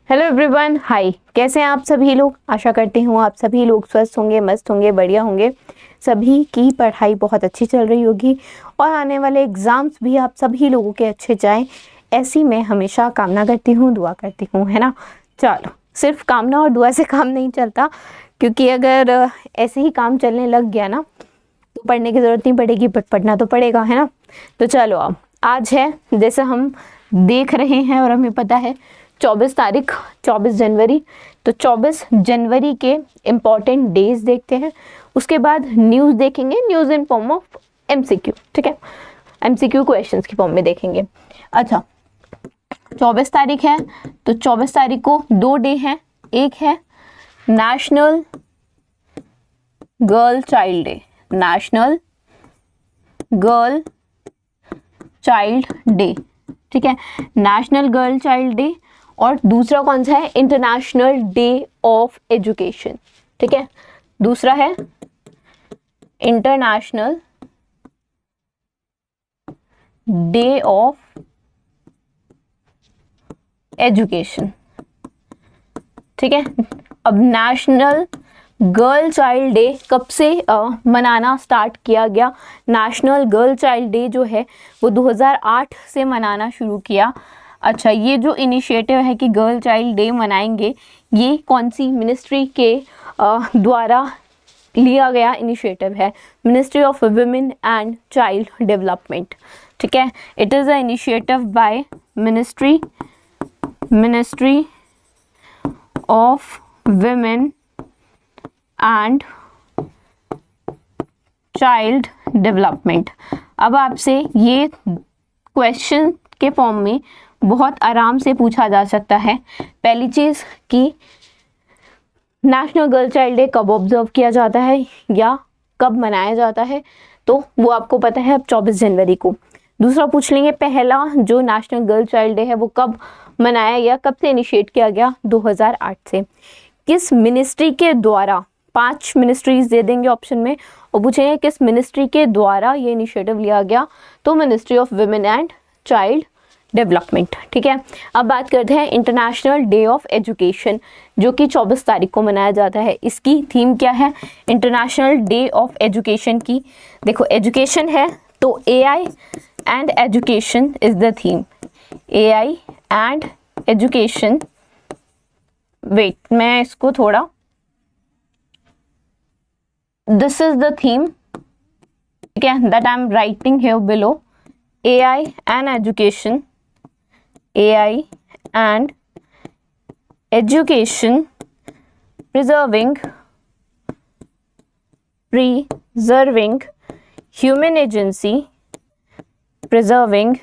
Hello everyone, हाय। कैसे हैं आप सभी लोग? आशा करती हूँ आप सभी लोग स्वस्थ होंगे, मस्त होंगे, बढ़िया होंगे। सभी की पढ़ाई बहुत अच्छी चल रही होगी और आने वाले एग्ज़ाम्स भी आप सभी लोगों के अच्छे जाएं, ऐसी मैं हमेशा कामना करती हूँ, दुआ करती हूँ, है ना। चलो, सिर्फ कामना और दुआ से काम नहीं चलता, क्योंकि अगर ऐसे ही काम चलने लग गया ना तो पढ़ने की ज़रूरत नहीं पड़ेगी, बट पढ़ना तो पड़ेगा, है ना। तो चलो, अब आज है, जैसे हम देख रहे हैं और हमें पता है 24 तारीख, 24 जनवरी। तो 24 जनवरी के इम्पॉर्टेंट डेज देखते हैं, उसके बाद न्यूज़ देखेंगे, news in form of MCQ, ठीक है। एमसीक्यू क्वेश्चंस की फॉर्म में देखेंगे। अच्छा, 24 तारीख है तो 24 तारीख को 2 डे हैं। एक है national girl child day, national girl child day, ठीक है, नेशनल गर्ल चाइल्ड डे। और दूसरा कौन सा है? इंटरनेशनल डे ऑफ एजुकेशन, ठीक है। दूसरा है इंटरनेशनल डे ऑफ एजुकेशन, ठीक है। अब नेशनल गर्ल चाइल्ड डे कब से मनाना स्टार्ट किया गया? नेशनल गर्ल चाइल्ड डे जो है वो 2008 से मनाना शुरू किया। अच्छा, ये जो इनिशिएटिव है कि गर्ल चाइल्ड डे मनाएंगे, ये कौन सी मिनिस्ट्री के द्वारा लिया गया इनिशिएटिव है? Ministry of women and child development, ठीक है। It is a initiative by ministry of women and child development. अब आपसे ये क्वेश्चन के फॉर्म में बहुत आराम से पूछा जा सकता है। पहली चीज़ कि नेशनल गर्ल चाइल्ड डे कब ऑब्जर्व किया जाता है या कब मनाया जाता है, तो वो आपको पता है, अब 24 जनवरी को। दूसरा पूछ लेंगे, पहला जो नेशनल गर्ल चाइल्ड डे है वो कब मनाया गया, कब से इनिशिएट किया गया? 2008 से। किस मिनिस्ट्री के द्वारा? 5 मिनिस्ट्रीज दे देंगे ऑप्शन में और पूछेंगे किस मिनिस्ट्री के द्वारा ये इनिशिएटिव लिया गया, तो ministry of women and child development, ठीक है। अब बात करते हैं इंटरनेशनल डे ऑफ एजुकेशन, जो कि 24 तारीख को मनाया जाता है। इसकी थीम क्या है? इंटरनेशनल डे ऑफ एजुकेशन की, देखो एजुकेशन है तो AI and education is the theme. AI and education, wait मैं इसको थोड़ा, दिस इज द थीम, ठीक है, that I am writing here below. AI and education, AI and education, preserving human agency, preserving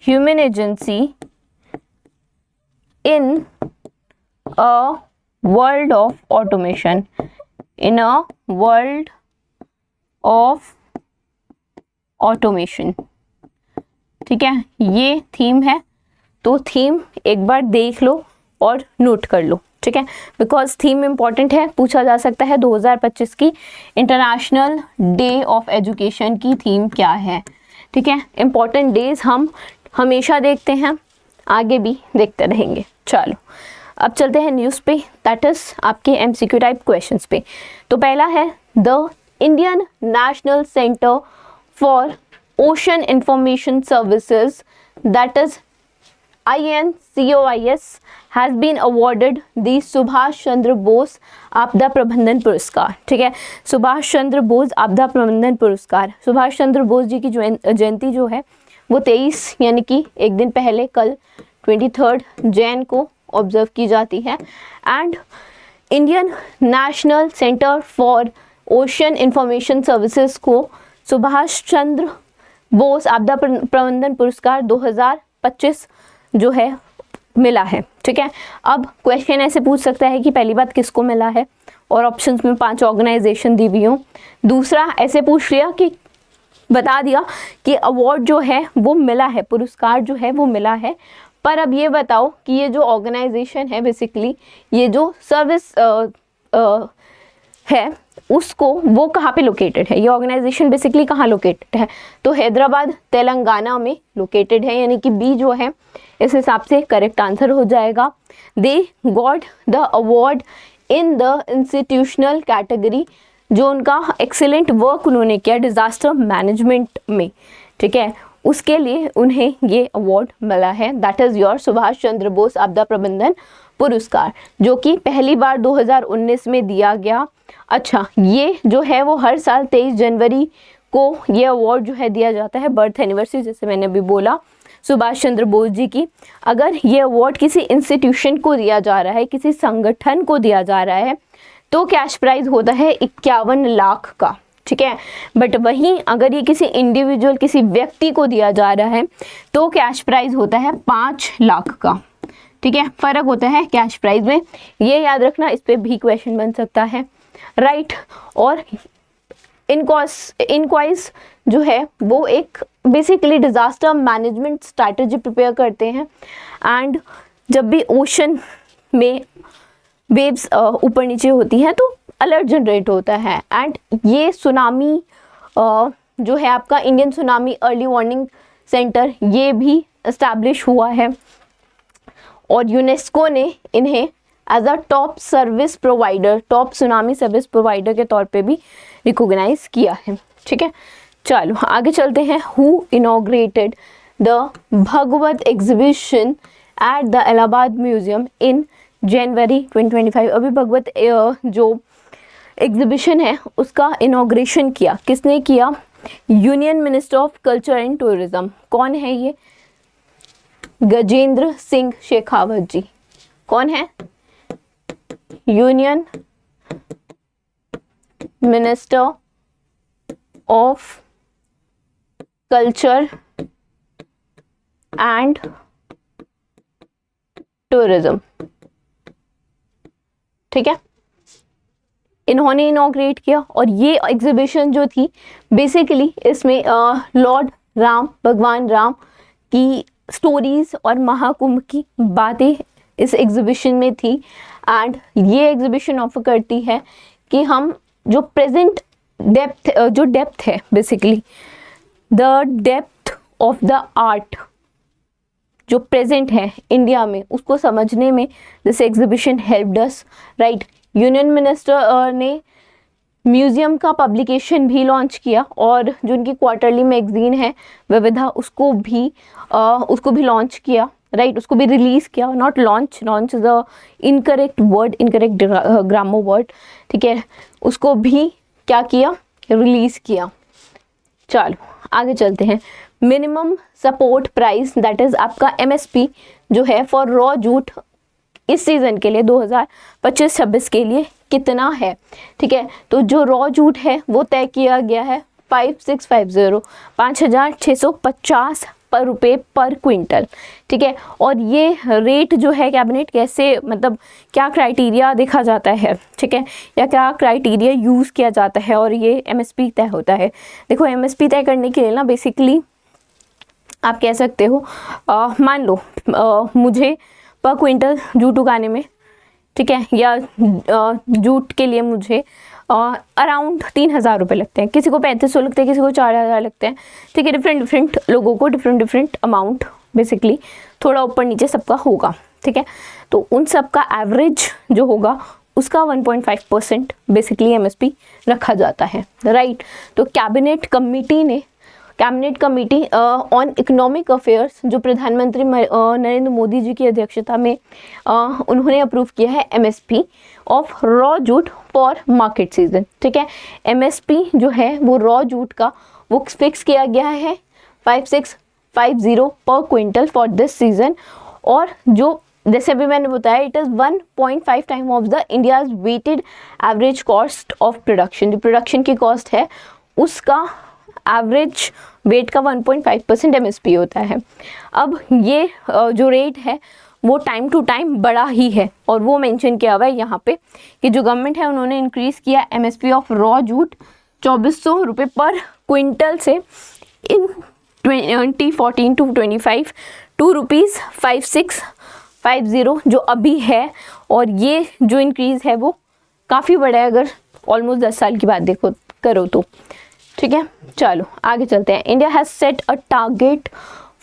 human agency in a world of automation, in a world of automation, ठीक है। ये theme है, तो theme एक बार देख लो और नोट कर लो, ठीक है, बिकॉज थीम इंपॉर्टेंट है। पूछा जा सकता है 2025 की इंटरनेशनल डे ऑफ एजुकेशन की थीम क्या है, ठीक है। इंपॉर्टेंट डेज हम हमेशा देखते हैं, आगे भी देखते रहेंगे। चलो, अब चलते हैं न्यूज़ पे, दैट इज आपके MCQ टाइप क्वेश्चंस पे। तो पहला है, the Indian national centre for Ocean Information Services, that is INCOIS, has been awarded the Subhash Chandra Bose आपदा प्रबंधन पुरस्कार, ठीक है। सुभाष चंद्र बोस आपदा प्रबंधन पुरस्कार, सुभाष चंद्र बोस जी की जयंती जो है वो 23 यानी कि एक दिन पहले, कल 23 जैन को ऑब्जर्व की जाती है। And Indian national centre for ocean information services को सुभाष चंद्र बोस आपदा प्रबंधन पुरस्कार 2025 जो है मिला है, ठीक है। अब क्वेश्चन ऐसे पूछ सकता है कि पहली बात किसको मिला है, और ऑप्शंस में 5 ऑर्गेनाइजेशन दी हुई हों। दूसरा ऐसे पूछ लिया कि बता दिया कि अवार्ड जो है वो मिला है, पुरस्कार जो है वो मिला है, पर अब ये बताओ कि ये जो ऑर्गेनाइजेशन है, बेसिकली ये जो सर्विस है उसको, वो कहाँ पे लोकेटेड है, ये ऑर्गेनाइजेशन बेसिकली कहाँ लोकेटेड है, तो हैदराबाद तेलंगाना में लोकेटेड है, यानी कि बी जो है इस हिसाब से करेक्ट आंसर हो जाएगा। They got the award in the institutional category, जो उनका एक्सीलेंट वर्क उन्होंने किया डिजास्टर मैनेजमेंट में, ठीक है, उसके लिए उन्हें ये अवार्ड मिला है। That is your Subhash Chandra Bose आपदा प्रबंधन पुरस्कार, जो कि पहली बार 2019 में दिया गया। अच्छा, ये जो है वो हर साल 23 जनवरी को ये अवार्ड जो है दिया जाता है, बर्थ एनिवर्सरी जैसे मैंने अभी बोला सुभाष चंद्र बोस जी की। अगर ये अवार्ड किसी इंस्टीट्यूशन को दिया जा रहा है, किसी संगठन को दिया जा रहा है, तो कैश प्राइज होता है 51 लाख का, ठीक है। बट वहीं अगर ये किसी इंडिविजुअल, किसी व्यक्ति को दिया जा रहा है, तो कैश प्राइज होता है 5 लाख का, ठीक है। फर्क होता है कैश प्राइज में, ये याद रखना, इस पे भी क्वेश्चन बन सकता है, राइट। और इनक्वाइज जो है वो एक basically disaster management strategy prepare करते हैं। एंड जब भी ओशन में वेव्स ऊपर नीचे होती हैं तो अलर्ट जनरेट होता है। एंड ये सुनामी जो है आपका Indian tsunami early warning centre, ये भी एस्टैब्लिश हुआ है और यूनेस्को ने इन्हें as a top service provider, top tsunami service provider के तौर पे भी रिकॉग्नाइज किया है, ठीक है। चलो आगे चलते हैं। Who inaugurated the Bhagavat exhibition at the Allahabad museum in January 2025। अभी भगवत जो एग्जीबिशन है उसका इनॉग्रेशन किया, किसने किया? Union minister of culture and tourism. कौन है ये? गजेंद्र सिंह शेखावत जी। कौन है? Union minister of culture and tourism, ठीक है, इन्होंने इनॉग्रेट किया। और ये एग्जीबिशन जो थी बेसिकली इसमें लॉर्ड राम, भगवान राम की स्टोरीज और महाकुंभ की बातें इस एग्जीबिशन में थी। एंड ये एग्जीबिशन ऑफर करती है कि हम जो प्रेजेंट डेप्थ, जो डेप्थ है basically the depth of the art जो प्रेजेंट है इंडिया में, उसको समझने में this exhibition helped us, right. Union minister ने म्यूजियम का पब्लिकेशन भी लॉन्च किया और जो उनकी क्वार्टरली मैगजीन है विविधा, उसको भी लॉन्च किया, राइट, उसको भी रिलीज किया। Not launch, launch is the incorrect word, incorrect grammar word, ठीक है, उसको भी क्या किया? रिलीज किया। चलो आगे चलते हैं। Minimum support price that is आपका MSP जो है फॉर रॉ जूट इस सीजन के लिए 2025-26 के लिए कितना है, ठीक है। तो जो रॉ जूट है वो तय किया गया है 5650 पर रुपये पर क्विंटल, ठीक है। और ये रेट जो है कैबिनेट कैसे, मतलब क्या क्राइटेरिया देखा जाता है, ठीक है, या क्या क्राइटेरिया यूज़ किया जाता है और ये MSP तय होता है। देखो MSP तय करने के लिए ना बेसिकली आप कह सकते हो, मान लो मुझे पर क्विंटल जूट उगाने में, ठीक है, या जूट के लिए मुझे अराउंड 3000 रुपये लगते हैं, किसी को 3500 लगते हैं, किसी को 4000 लगते हैं, ठीक है। डिफरेंट लोगों को डिफरेंट अमाउंट बेसिकली थोड़ा ऊपर नीचे सबका होगा, ठीक है। तो उन सब का एवरेज जो होगा उसका 1.5% बेसिकली MSP रखा जाता है, राइट। तो cabinet committee on economic affairs जो प्रधानमंत्री नरेंद्र मोदी जी की अध्यक्षता में उन्होंने अप्रूव किया है MSP of raw jute for market season, ठीक है। MSP जो है वो रॉ जूट का वो फिक्स किया गया है 5650 पर क्विंटल फॉर दिस सीजन। और जो जैसे भी मैंने बताया it is 1.5 time of the India's weighted average cost of production. जो प्रोडक्शन की कॉस्ट है उसका एवरेज वेट का 1.5% MSP होता है। अब ये जो रेट है वो टाइम टू टाइम बड़ा ही है और वो मेंशन किया हुआ है यहाँ पे कि जो गवर्नमेंट है उन्होंने इंक्रीज़ किया MSP ऑफ रॉ जूट 2400 रुपये पर क्विंटल से इन 2014 to 25 ₹5650 जो अभी है। और ये जो इंक्रीज़ है वो काफ़ी बड़ा है, अगर ऑलमोस्ट 10 साल की बात देखो करो तो, ठीक है। चलो आगे चलते हैं। India has set a target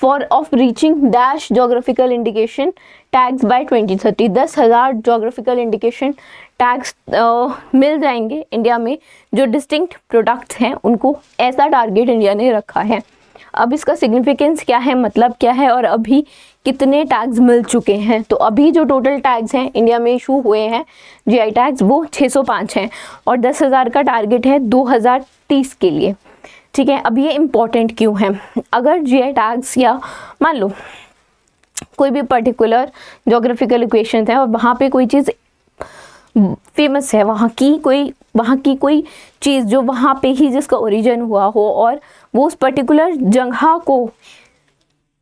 for of reaching dash geographical indication tags by 2030। 10,000 geographical indication tags मिल जाएंगे इंडिया में जो डिस्टिंक्ट प्रोडक्ट्स हैं उनको, ऐसा टारगेट इंडिया ने रखा है। अब इसका सिग्निफिकेंस क्या है, मतलब क्या है, और अभी कितने टैग्स मिल चुके हैं। तो अभी जो टोटल टैग्स हैं इंडिया में इशू हुए हैं जीआई टैग्स वो 605 हैं और 10,000 का टारगेट है 2030 के लिए, ठीक है। अब ये इम्पॉर्टेंट क्यों है? अगर जीआई टैग्स या मान लो कोई भी पर्टिकुलर जोग्राफिकल इक्वेशन है और वहाँ पे कोई चीज़ फेमस है, वहाँ की कोई चीज़ जो वहाँ पे ही जिसका ओरिजिन हुआ हो और वो उस पर्टिकुलर जगह को,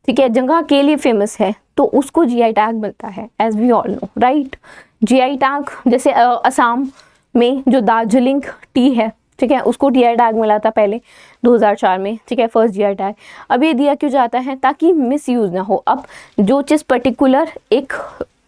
ठीक है, जगह के लिए फेमस है, तो उसको जीआई टैग मिलता है, as we all know, right. GI tag जैसे असम में जो दार्जिलिंग टी है, ठीक है, उसको जीआई टैग मिला था पहले 2004 में, ठीक है, फर्स्ट जीआई टैग। अब ये दिया क्यों जाता है? ताकि मिस यूज़ ना हो। अब जो चीज़ पर्टिकुलर एक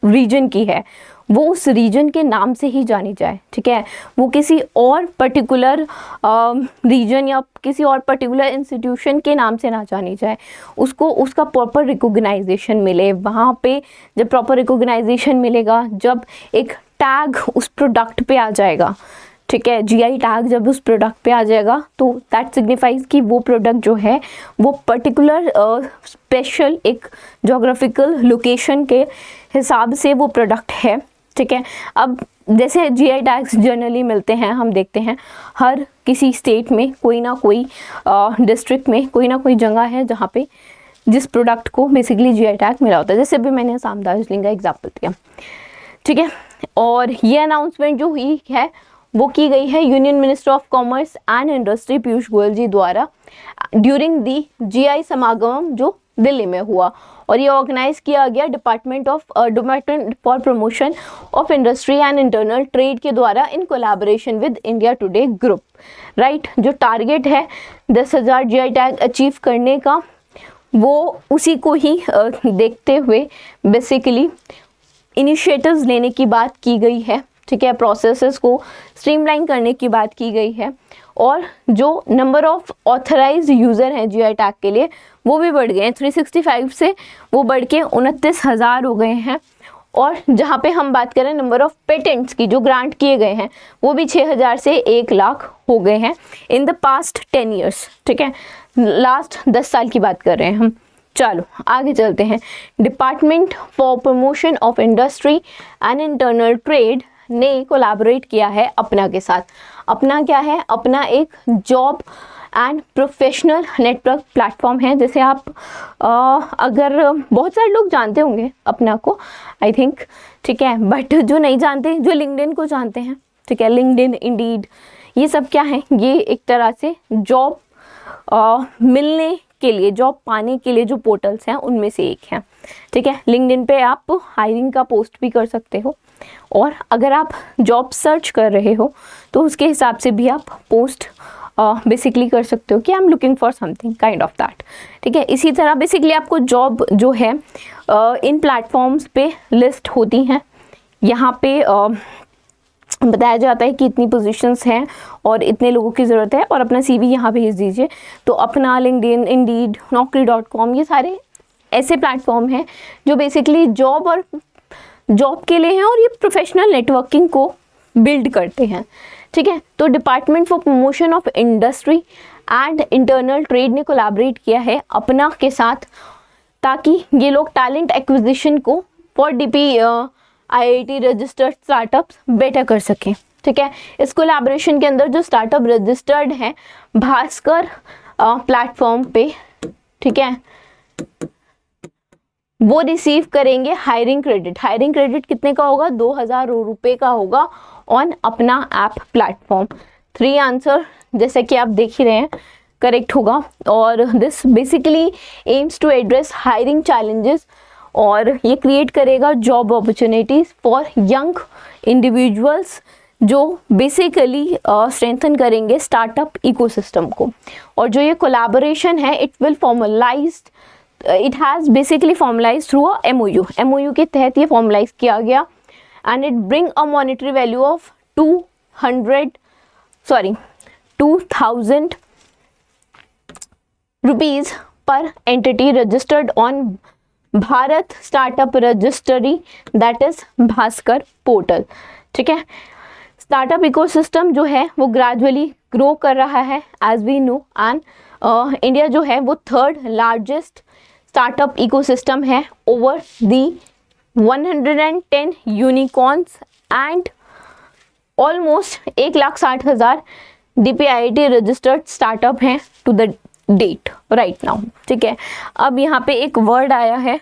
रीजन की है वो उस रीजन के नाम से ही जानी जाए, ठीक है, वो किसी और पर्टिकुलर रीजन या किसी और पर्टिकुलर इंस्टीट्यूशन के नाम से ना जानी जाए, उसको उसका प्रॉपर रिकॉग्नाइजेशन मिले। वहाँ पे जब प्रॉपर रिकॉग्नाइजेशन मिलेगा, जब एक टैग उस प्रोडक्ट पे आ जाएगा, ठीक है, जीआई टैग जब उस प्रोडक्ट पे आ जाएगा तो दैट सिग्निफाइज कि वो प्रोडक्ट जो है वो पर्टिकुलर स्पेशल एक जोग्राफिकल लोकेशन के हिसाब से वो प्रोडक्ट है, ठीक है। अब जैसे जीआई टैग्स जनरली मिलते हैं, हम देखते हैं हर किसी स्टेट में कोई ना कोई डिस्ट्रिक्ट में कोई ना कोई जगह है जहाँ पे जिस प्रोडक्ट को बेसिकली जीआई टैग मिला होता है। जैसे अभी मैंने असम दार्जिलिंग का एग्जाम्पल दिया, ठीक है। और ये अनाउंसमेंट जो हुई है वो की गई है union minister of commerce and industry Piyush Goyal ji द्वारा ड्यूरिंग दी जीआई समागम जो दिल्ली में हुआ, और ये ऑर्गेनाइज किया गया department for promotion of industry and internal trade के द्वारा इन collaboration with India today group, right. जो टारगेट है 10,000 जीआई टैग अचीव करने का, वो उसी को ही देखते हुए बेसिकली इनिशिएटिव्स लेने की बात की गई है, ठीक है, प्रोसेसेस को स्ट्रीमलाइन करने की बात की गई है, और जो नंबर ऑफ ऑथराइज्ड यूज़र हैं जीआई टैग के लिए वो भी बढ़ गए हैं, 365 से वो बढ़ के 29,000 हो गए हैं। और जहाँ पे हम बात करें नंबर ऑफ पेटेंट्स की जो ग्रांट किए गए हैं वो भी 6,000 से 1 लाख हो गए हैं इन द पास्ट 10 ईयर्स, ठीक है, लास्ट 10 साल की बात कर रहे हैं हम। चलो आगे चलते हैं। Department for promotion of industry and internal trade ने कोलैबोरेट किया है अपना के साथ। अपना क्या है? अपना एक job and professional network platform है। जैसे आप अगर बहुत सारे लोग जानते होंगे अपना को, आई थिंक, ठीक है, बट जो नहीं जानते, जो लिंक्डइन को जानते हैं, ठीक है, लिंक्डइन, इंडीड, ये सब क्या है? ये एक तरह से जॉब मिलने के लिए, जॉब पाने के लिए जो पोर्टल्स हैं उनमें से एक है, ठीक है। लिंक्डइन पे आप हायरिंग का पोस्ट भी कर सकते हो, और अगर आप जॉब सर्च कर रहे हो तो उसके हिसाब से भी आप पोस्ट बेसिकली कर सकते हो कि I am looking for something kind of that, ठीक है। इसी तरह बेसिकली आपको जॉब जो है इन प्लेटफॉर्म्स पे लिस्ट होती हैं। यहाँ पे बताया जाता है कि इतनी पोजीशंस हैं और इतने लोगों की ज़रूरत है, और अपना CV यहाँ भेज दीजिए। तो अपना, लिंक्डइन, इंडीड, naukri.com, ये सारे ऐसे प्लेटफॉर्म हैं जो बेसिकली जॉब के लिए हैं और ये प्रोफेशनल नेटवर्किंग को बिल्ड करते हैं, ठीक है। तो department for promotion of industry and internal trade ने कोलैबोरेट किया है अपना के साथ, ताकि ये लोग टैलेंट एक्विजिशन को for IIT registered startups better कर सकें, ठीक है। इस कोलैबोरेशन के अंदर जो स्टार्टअप रजिस्टर्ड हैं भास्कर प्लेटफॉर्म पे, ठीक है, वो रिसीव करेंगे हायरिंग क्रेडिट। हायरिंग क्रेडिट कितने का होगा? 2,000 रुपये का होगा ऑन अपना ऐप प्लेटफॉर्म। 3 आंसर जैसे कि आप देख ही रहे हैं करेक्ट होगा। और this basically aims to address hiring challenges, और ये क्रिएट करेगा job opportunities for young individuals जो बेसिकली स्ट्रेंथन करेंगे स्टार्टअप इकोसिस्टम को। और जो ये कोलैबोरेशन है it will formalized, it has basically formalize through a MOU के तहत ये फॉर्मलाइज किया गया, and it bring a monetary value of 2,000 rupees per entity registered on Bharat startup registry, that is Bhaskar portal. ठीक है, स्टार्टअप इकोसिस्टम जो है वो ग्रेजुअली ग्रो कर रहा है as we know, and India जो है वो 3rd लार्जेस्ट स्टार्टअप इकोसिस्टम है। Over the 110 unicorns and almost 1,60,000 DPIIT registered startup हैं to the date right now. ठीक है, अब यहाँ पे एक वर्ड आया है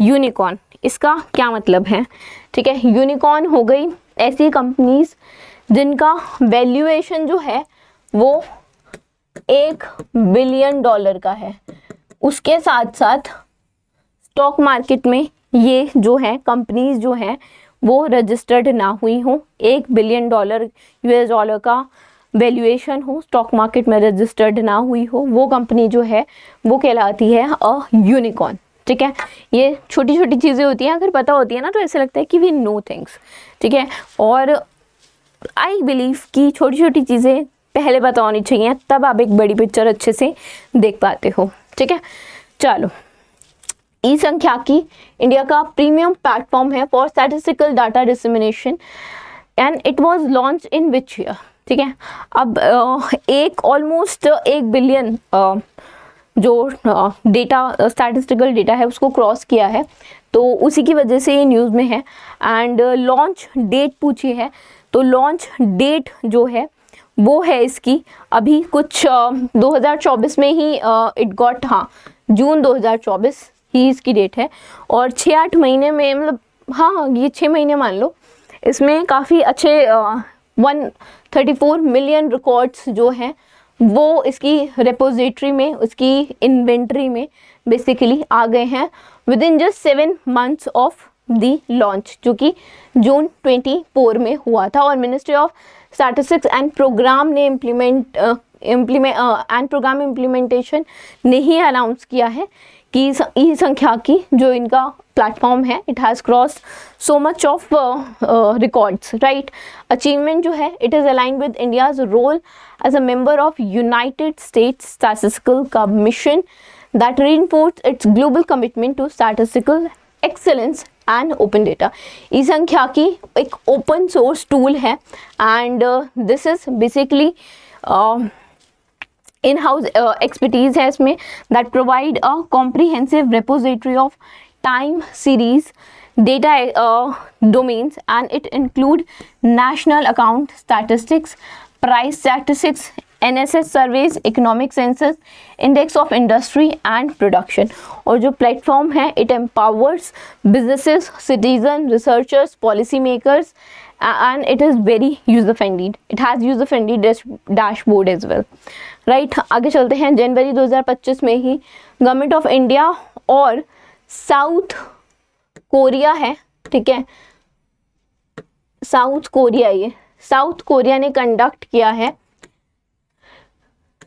यूनिकॉर्न, इसका क्या मतलब है? ठीक है, यूनिकॉर्न हो गई ऐसी कंपनीज जिनका वैल्यूएशन जो है वो $1 बिलियन का है। उसके साथ साथ स्टॉक मार्केट में ये जो है कंपनीज जो हैं वो रजिस्टर्ड ना हुई हो, $1 बिलियन US का वैल्यूएशन हो, स्टॉक मार्केट में रजिस्टर्ड ना हुई हो, वो कंपनी जो है वो कहलाती है अ यूनिकॉर्न। ठीक है, ये छोटी छोटी चीज़ें होती हैं, अगर पता होती है ना तो ऐसे लगता है कि वी नो थिंग्स। ठीक है, और आई बिलीव कि छोटी छोटी चीज़ें पहले पता होनी चाहिए, तब आप एक बड़ी पिक्चर अच्छे से देख पाते हो। ठीक है, चलो, ई सांख्यिकी इंडिया का प्रीमियम प्लेटफॉर्म है for statistical data dissemination and it was launch in which year. ठीक है, अब ऑलमोस्ट 1 बिलियन जो डेटा स्टैटिस्टिकल डेटा है उसको क्रॉस किया है, तो उसी की वजह से ये न्यूज़ में है। एंड लॉन्च डेट पूछी है, तो लॉन्च डेट जो है वो है इसकी अभी कुछ 2024 में ही इट गॉट, हाँ जून 2024 ही इसकी डेट है, और 6-8 महीने में, मतलब हाँ ये 6 महीने मान लो, इसमें काफ़ी अच्छे 134 मिलियन रिकॉर्ड्स जो हैं वो इसकी रेपोजिटरी में, उसकी इन्वेंट्री में बेसिकली आ गए हैं with in just 7 months of the launch, जो कि जून 24 में हुआ था। और ministry of statistics and programme ने प्रोग्राम इम्प्लीमेंटेशन ने ही अनाउंस किया है कि ई सांख्यिकी जो इनका प्लेटफॉर्म है, it has cross so much of records, right. Achievement जो है it is aligned with India's role as a member of United States statistical commission that reinforces its global commitment to statistical excellence and open data। ई सांख्यिकी एक open source tool है and this is basically in house expertise है इसमें, that provide a comprehensive repository of time series data domains and it include national account statistics, price statistics, NSS surveys, economic census, index of industry and production। और जो platform है it empowers businesses, citizen, researchers, policy makers and it is very user friendly, it has user friendly dashboard as well, right। आगे चलते हैं। जनवरी 2025 में ही government of India और साउथ कोरिया है, ठीक है, साउथ कोरिया, ये साउथ कोरिया ने कंडक्ट किया है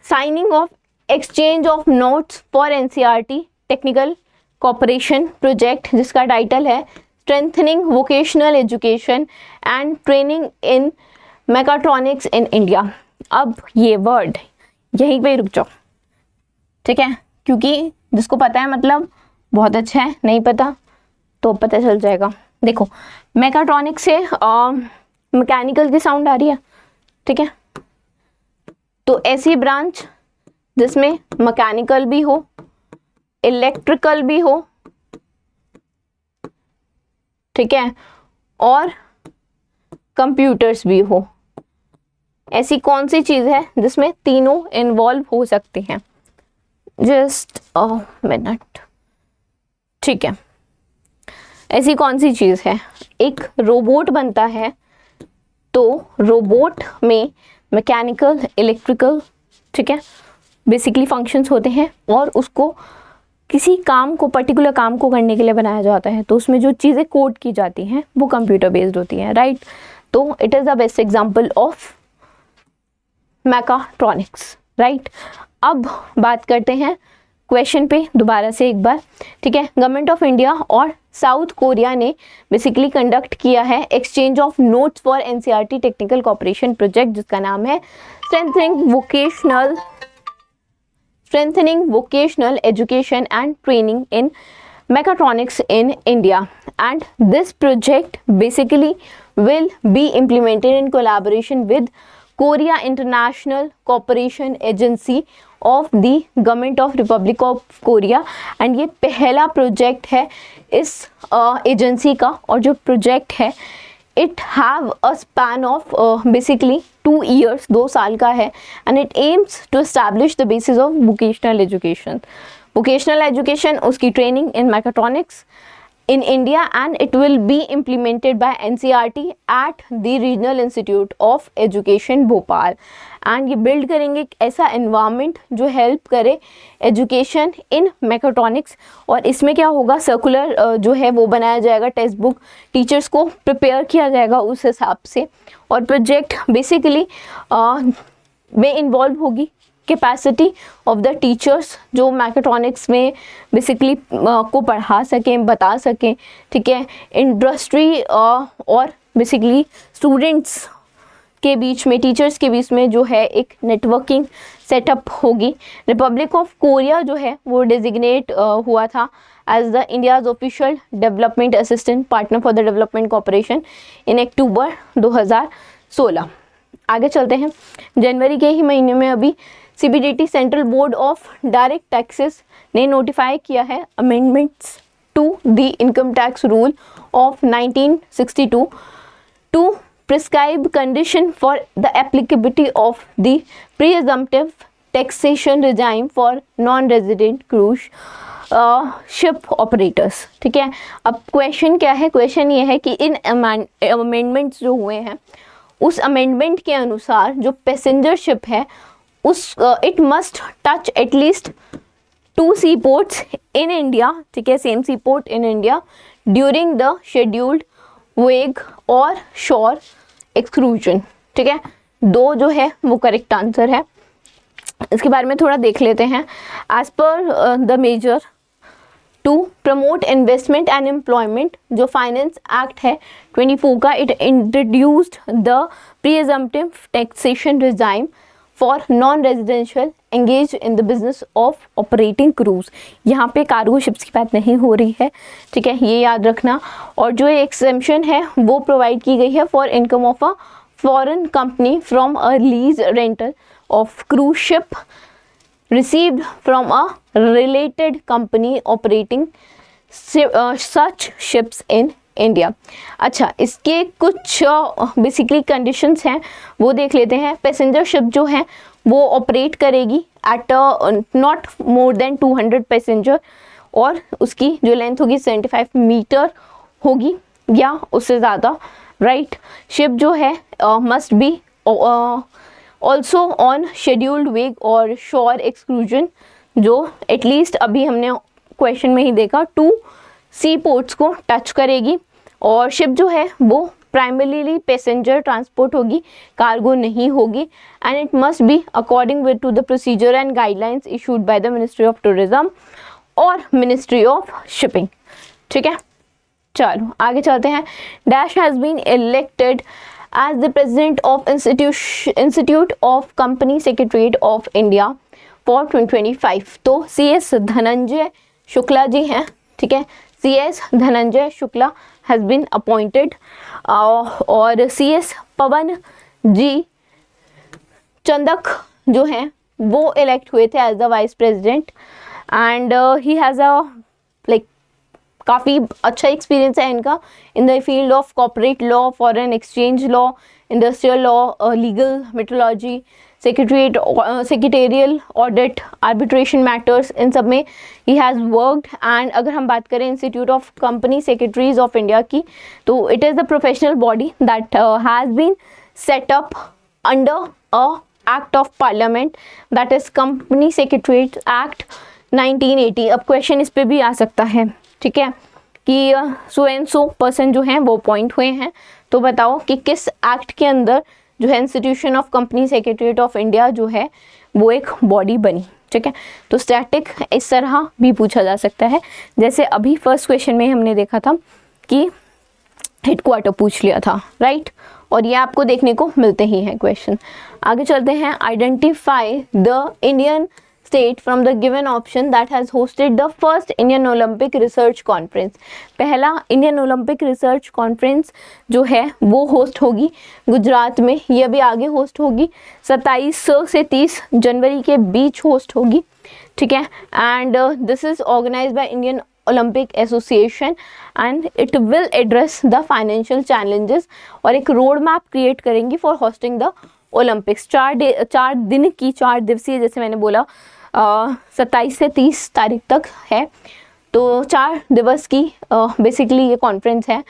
signing of exchange of notes for NCERT technical cooperation project, जिसका टाइटल है strengthening vocational education and training in mechatronics in India. अब ये वर्ड यहीं पे रुक जाओ, ठीक है, क्योंकि जिसको पता है मतलब बहुत अच्छा है, नहीं पता तो पता चल जाएगा। देखो, मैकाट्रॉनिक्स से मैकेनिकल की साउंड आ रही है, ठीक है, तो ऐसी ब्रांच जिसमें मैकेनिकल भी हो, इलेक्ट्रिकल भी हो, ठीक है, और कंप्यूटर्स भी हो। ऐसी कौन सी चीज़ है जिसमें तीनों इन्वॉल्व हो सकते हैं? जस्ट अ मिनट, ठीक है, ऐसी कौन सी चीज़ है? एक रोबोट बनता है, तो रोबोट में मैकेनिकल, इलेक्ट्रिकल, ठीक है, बेसिकली फंक्शंस होते हैं, और उसको किसी काम को, पर्टिकुलर काम को करने के लिए बनाया जाता है, तो उसमें जो चीज़ें कोड की जाती हैं वो कंप्यूटर बेस्ड होती हैं, राइट। तो it is the best example of mechatronics, right. अब बात करते हैं क्वेश्चन पे दोबारा से एक बार, ठीक है। गवर्नमेंट ऑफ इंडिया और साउथ कोरिया ने बेसिकली कंडक्ट किया है exchange of notes for NCERT technical cooperation project, जिसका नाम है strengthening vocational education and training in mechatronics in India. And this project basically will be implemented in collaboration with Korea International Cooperation Agency of the Government of Republic of Korea. and ये पहला project है इस agency का, और जो project है it have a span of basically 2 years, 2 साल का है, and it aims to establish the basis of vocational education. Vocational education उसकी training in mechatronics in India, and it will be implemented by NCERT at the Regional Institute of Education Bhopal. And ये build करेंगे एक ऐसा environment जो help करे education in mechatronics. और इसमें क्या होगा, सर्कुलर जो है वो बनाया जाएगा, टेक्स्ट बुक टीचर्स को प्रिपेयर किया जाएगा उस हिसाब से. और प्रोजेक्ट बेसिकली में इन्वॉल्व होगी कैपेसिटी ऑफ द टीचर्स जो मैकेट्रॉनिक्स में बेसिकली को पढ़ा सकें, बता सकें, ठीक है. इंडस्ट्री और बेसिकली स्टूडेंट्स के बीच में, टीचर्स के बीच में जो है एक नेटवर्किंग सेटअप होगी. रिपब्लिक ऑफ कोरिया जो है वो डेजिग्नेट हुआ था as the India's official development assistant partner for the development corporation in October 2016. आगे चलते हैं. जनवरी के ही महीने में अभी CBDT central board of direct taxes ने नोटिफाई किया है amendments to the income tax rule of 1962 to prescribe condition for the applicability of the presumptive taxation regime for non-resident cruise ship operators. ठीक है. अब क्वेश्चन क्या है, question ये है कि इन अमेंडमेंट्स जो हुए हैं उस अमेंडमेंट के अनुसार जो पैसेंजर शिप है उस it must touch at least 2 sea ports in India, ठीक है, same sea port in India during the scheduled voyage और शोर एक्सक्लूजन. ठीक है, 2 जो है वो करेक्ट आंसर है. इसके बारे में थोड़ा देख लेते हैं. As per the measure to promote investment and employment, जो फाइनेंस एक्ट है 24 का, it introduced the presumptive taxation regime for non residential engage in the business of operating cruise. यहाँ पे कार्गो शिप्स की बात नहीं हो रही है, ठीक है, ये याद रखना. और जो एक्सेम्पशन है वो प्रोवाइड की गई है for income of a foreign company from a lease rental of cruise ship received from a related company operating such ships in India. अच्छा, इसके कुछ बेसिकली कंडीशंस हैं वो देख लेते हैं. पैसेंजर शिप जो है वो ऑपरेट करेगी at not more than 200 passenger, और उसकी जो लेंथ होगी 75 मीटर होगी या उससे ज़्यादा, राइट. शिप जो है must be also on scheduled voyage और शोर एक्सक्लूजन, जो एटलीस्ट अभी हमने क्वेश्चन में ही देखा 2 सी पोर्ट्स को टच करेगी. और शिप जो है वो प्राइमरीली पैसेंजर ट्रांसपोर्ट होगी, कार्गो नहीं होगी. And it must be according with to the procedure and guidelines issued by the ministry of tourism और मिनिस्ट्री ऑफ शिपिंग. ठीक है, चलो आगे चलते हैं. Dash has been elected as the president of institute of company secretariat of India for 2025. तो CS Dhananjay Shukla ji हैं, ठीक है, CS Dhananjay Shukla has been appointed. और CS पवन जी चंदक जो हैं वो इलेक्ट हुए थे as the vice president. And he has a like काफ़ी अच्छा एक्सपीरियंस है इनका in the field of corporate law, foreign exchange law, industrial law, legal metrology, secretarial audit, arbitration matters, इन सब में ही हैज़ वर्कड. एंड अगर हम बात करें institute of company secretaries of India की, तो it is the professional body that has been set up under a act of parliament that is company secretariat act 1980. अब क्वेश्चन इस पर भी आ सकता है, ठीक है, कि सो एंड सो पर्सन जो हैं वो अपॉइंट हुए हैं, तो बताओ कि किस एक्ट के अंदर जो है institution of company secretariat of India जो है वो एक बॉडी बनी. ठीक है। तो स्टैटिक इस तरह भी पूछा जा सकता है, जैसे अभी फर्स्ट क्वेश्चन में हमने देखा था कि हेडक्वार्टर पूछ लिया था, राइट। और ये आपको देखने को मिलते ही हैं क्वेश्चन। आगे चलते हैं, identify the Indian state from the given option that has hosted the first Indian Olympic research conference. पहला इंडियन ओलंपिक रिसर्च कॉन्फ्रेंस जो है वो होस्ट होगी गुजरात में, ये अभी आगे होस्ट होगी 27 से 30 जनवरी के बीच होस्ट होगी, ठीक है। And this is organised by Indian Olympic association and it will address the financial challenges, और एक रोड मैप क्रिएट करेंगी फॉर होस्टिंग द ओलंपिक्स। 4 दिवसीय, जैसे मैंने बोला 27 से 30 तारीख तक है, तो 4 दिवस की बेसिकली ये कॉन्फ्रेंस है।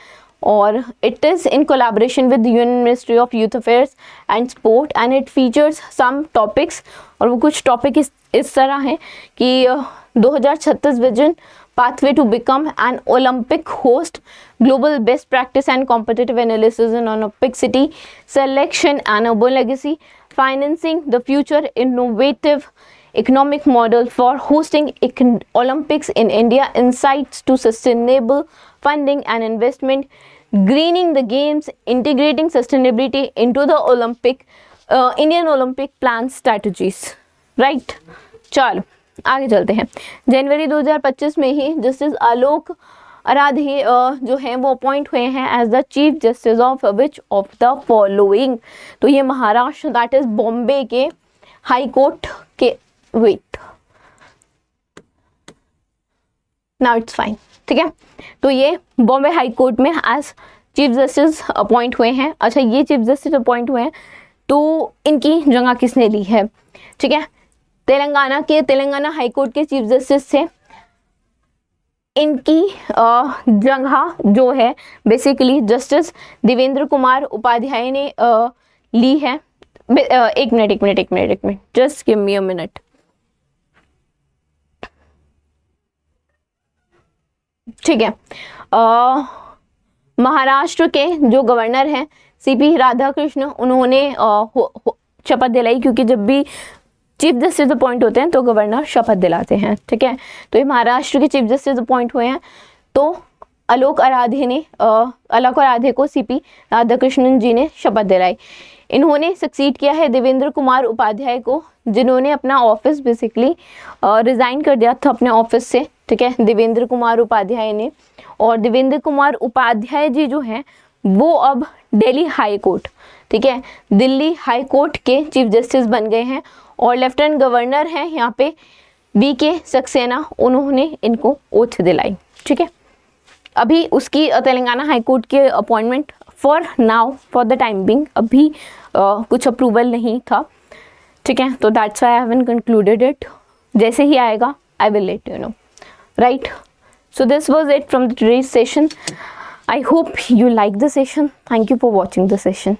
और it is in collaboration with union ministry of youth affairs and sport and it features some topics, और वो कुछ टॉपिक इस तरह हैं कि 2036 vision, pathway to become an Olympic host, global best practice and competitive analysis in Olympic city selection and urban legacy, financing the future innovative economic model for hosting Olympics in India, insights to sustainable funding and investment, greening the games, integrating sustainability into the Indian Olympic plan strategies, right? चलो आगे चलते हैं। जनवरी 2025 में ही justice आलोक आराधे जो हैं वो appoint हुए हैं as the chief justice of which of the following. तो ये महाराष्ट्र दैट इज बॉम्बे के हाई कोर्ट के, वेट नाउ इट्स फाइन, ठीक है। तो ये बॉम्बे हाई कोर्ट में एज चीफ जस्टिस अपॉइंट हुए हैं। अच्छा, ये चीफ जस्टिस अपॉइंट हुए हैं तो इनकी जगह किसने ली है, ठीक है। तेलंगाना हाई कोर्ट के चीफ जस्टिस थे, इनकी जगह जो है बेसिकली जस्टिस देवेंद्र कुमार उपाध्याय ने ली है। एक minute, just give me a minute, ठीक है। महाराष्ट्र के जो गवर्नर हैं सीपी राधाकृष्ण, उन्होंने शपथ दिलाई, क्योंकि जब भी चीफ जस्टिस अपॉइंट होते हैं तो गवर्नर शपथ दिलाते हैं, ठीक है। तो ये महाराष्ट्र के चीफ जस्टिस अपॉइंट हुए हैं। तो आलोक आराधे को सीपी राधाकृष्णन जी ने शपथ दिलाई। इन्होंने सक्सीड किया है देवेंद्र कुमार उपाध्याय को, जिन्होंने अपना ऑफिस बेसिकली रिजाइन कर दिया था अपने ऑफिस से, ठीक है, देवेंद्र कुमार उपाध्याय ने। और देवेंद्र कुमार उपाध्याय जी जो हैं वो अब दिल्ली हाई कोर्ट, ठीक है, दिल्ली हाई कोर्ट के चीफ जस्टिस बन गए हैं। और लेफ्टिनेंट गवर्नर हैं यहाँ पे BK सक्सेना, उन्होंने इनको ओथ दिलाई, ठीक है। अभी उसकी तेलंगाना हाई कोर्ट के appointment for now, for the time being, अभी कुछ अप्रूवल नहीं था, ठीक है। तो that's why I haven't concluded it. जैसे ही आएगा I will let you know, right. So this was it from today's session. I hope you like the session. Thank you for watching the session.